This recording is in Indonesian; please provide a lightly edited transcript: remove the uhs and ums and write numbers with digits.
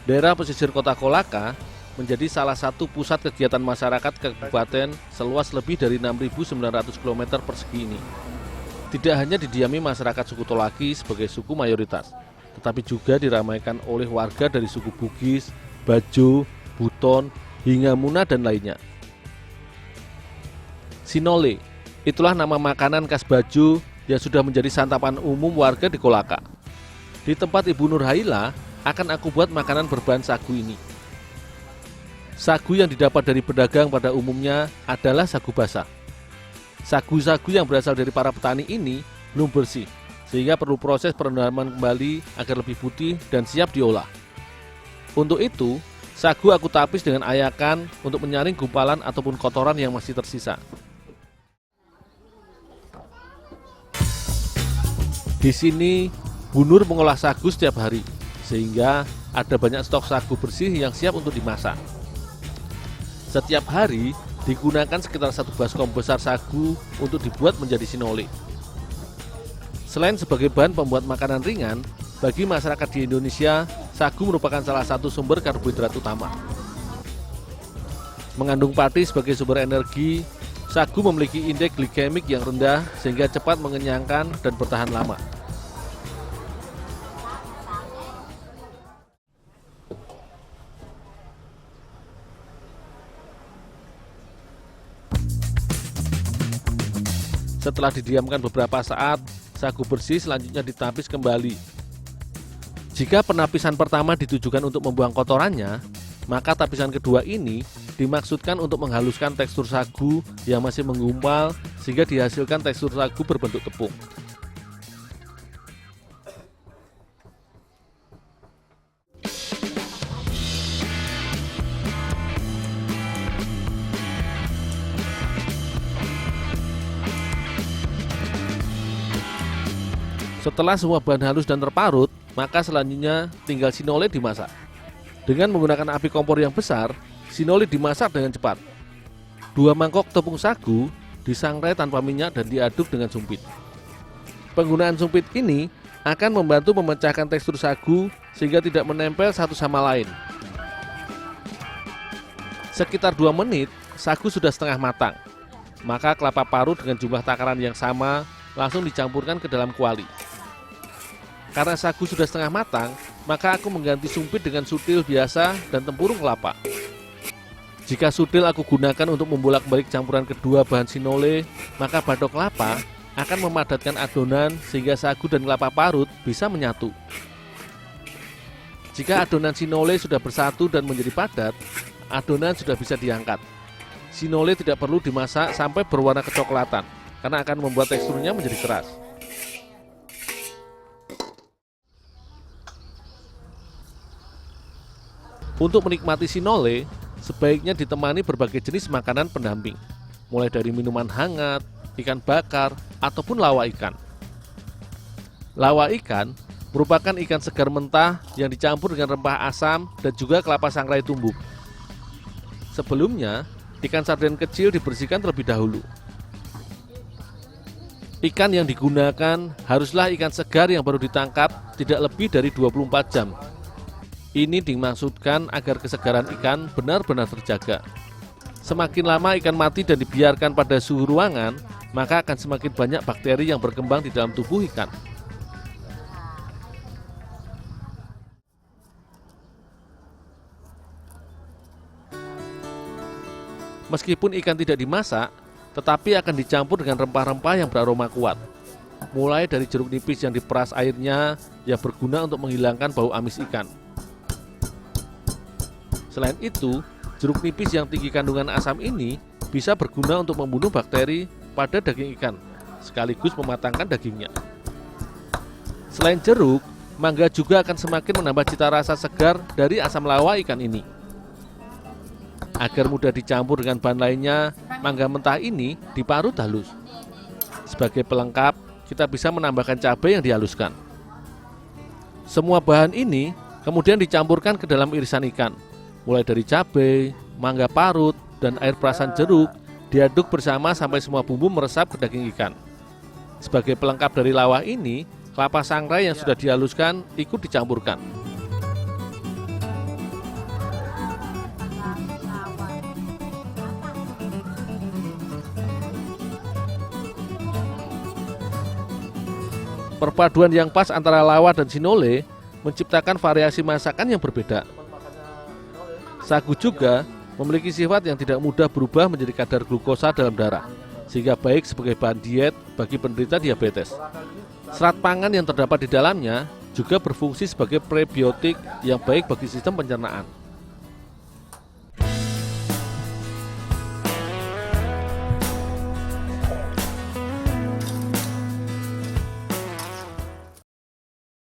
Daerah pesisir kota Kolaka menjadi salah satu pusat kegiatan masyarakat kabupaten seluas lebih dari 6.900 km persegi ini. Tidak hanya didiami masyarakat suku Tolaki sebagai suku mayoritas, tetapi juga diramaikan oleh warga dari suku Bugis, Bajo, Buton, hingga Muna dan lainnya. Sinole, itulah nama makanan khas Bajo yang sudah menjadi santapan umum warga di Kolaka. Di tempat Ibu Nurhaila akan aku buat makanan berbahan sagu ini. Sagu yang didapat dari pedagang pada umumnya adalah sagu basah. Sagu-sagu yang berasal dari para petani ini belum bersih, sehingga perlu proses perendaman kembali agar lebih putih dan siap diolah. Untuk itu, sagu aku tapis dengan ayakan untuk menyaring gumpalan ataupun kotoran yang masih tersisa. Di sini, Bu Nur mengolah sagu setiap hari, sehingga ada banyak stok sagu bersih yang siap untuk dimasak. Setiap hari digunakan sekitar 1 baskom besar sagu untuk dibuat menjadi sinole. Selain sebagai bahan pembuat makanan ringan, bagi masyarakat di Indonesia, sagu merupakan salah satu sumber karbohidrat utama. Mengandung pati sebagai sumber energi, sagu memiliki indeks glikemik yang rendah sehingga cepat mengenyangkan dan bertahan lama. Setelah didiamkan beberapa saat, sagu bersih selanjutnya ditapis kembali. Jika penapisan pertama ditujukan untuk membuang kotorannya, maka tapisan kedua ini dimaksudkan untuk menghaluskan tekstur sagu yang masih menggumpal sehingga dihasilkan tekstur sagu berbentuk tepung. Setelah semua bahan halus dan terparut, maka selanjutnya tinggal sinole dimasak. Dengan menggunakan api kompor yang besar, sinole dimasak dengan cepat. 2 mangkok tepung sagu disangrai tanpa minyak dan diaduk dengan sumpit. Penggunaan sumpit ini akan membantu memecahkan tekstur sagu sehingga tidak menempel satu sama lain. Sekitar 2 menit, sagu sudah setengah matang. Maka kelapa parut dengan jumlah takaran yang sama langsung dicampurkan ke dalam kuali. Karena sagu sudah setengah matang, maka aku mengganti sumpit dengan sutil biasa dan tempurung kelapa. Jika sutil aku gunakan untuk membolak-balik campuran kedua bahan sinole, maka batok kelapa akan memadatkan adonan sehingga sagu dan kelapa parut bisa menyatu. Jika adonan sinole sudah bersatu dan menjadi padat, adonan sudah bisa diangkat. Sinole tidak perlu dimasak sampai berwarna kecoklatan, karena akan membuat teksturnya menjadi keras. Untuk menikmati sinole, sebaiknya ditemani berbagai jenis makanan pendamping, mulai dari minuman hangat, ikan bakar, ataupun lawa ikan. Lawa ikan merupakan ikan segar mentah yang dicampur dengan rempah asam dan juga kelapa sangrai tumbuk. Sebelumnya, ikan sarden kecil dibersihkan terlebih dahulu. Ikan yang digunakan haruslah ikan segar yang baru ditangkap tidak lebih dari 24 jam. Ini dimaksudkan agar kesegaran ikan benar-benar terjaga. Semakin lama ikan mati dan dibiarkan pada suhu ruangan, maka akan semakin banyak bakteri yang berkembang di dalam tubuh ikan. Meskipun ikan tidak dimasak, tetapi akan dicampur dengan rempah-rempah yang beraroma kuat. Mulai dari jeruk nipis yang diperas airnya yang berguna untuk menghilangkan bau amis ikan. Selain itu, jeruk nipis yang tinggi kandungan asam ini bisa berguna untuk membunuh bakteri pada daging ikan, sekaligus mematangkan dagingnya. Selain jeruk, mangga juga akan semakin menambah cita rasa segar dari asam lawa ikan ini. Agar mudah dicampur dengan bahan lainnya, mangga mentah ini diparut halus. Sebagai pelengkap, kita bisa menambahkan cabai yang dihaluskan. Semua bahan ini kemudian dicampurkan ke dalam irisan ikan. Mulai dari cabai, mangga parut, dan air perasan jeruk diaduk bersama sampai semua bumbu meresap ke daging ikan. Sebagai pelengkap dari lawah ini, kelapa sangrai yang sudah dihaluskan ikut dicampurkan. Perpaduan yang pas antara lawa dan sinole menciptakan variasi masakan yang berbeda. Sagu juga memiliki sifat yang tidak mudah berubah menjadi kadar glukosa dalam darah, sehingga baik sebagai bahan diet bagi penderita diabetes. Serat pangan yang terdapat di dalamnya juga berfungsi sebagai prebiotik yang baik bagi sistem pencernaan.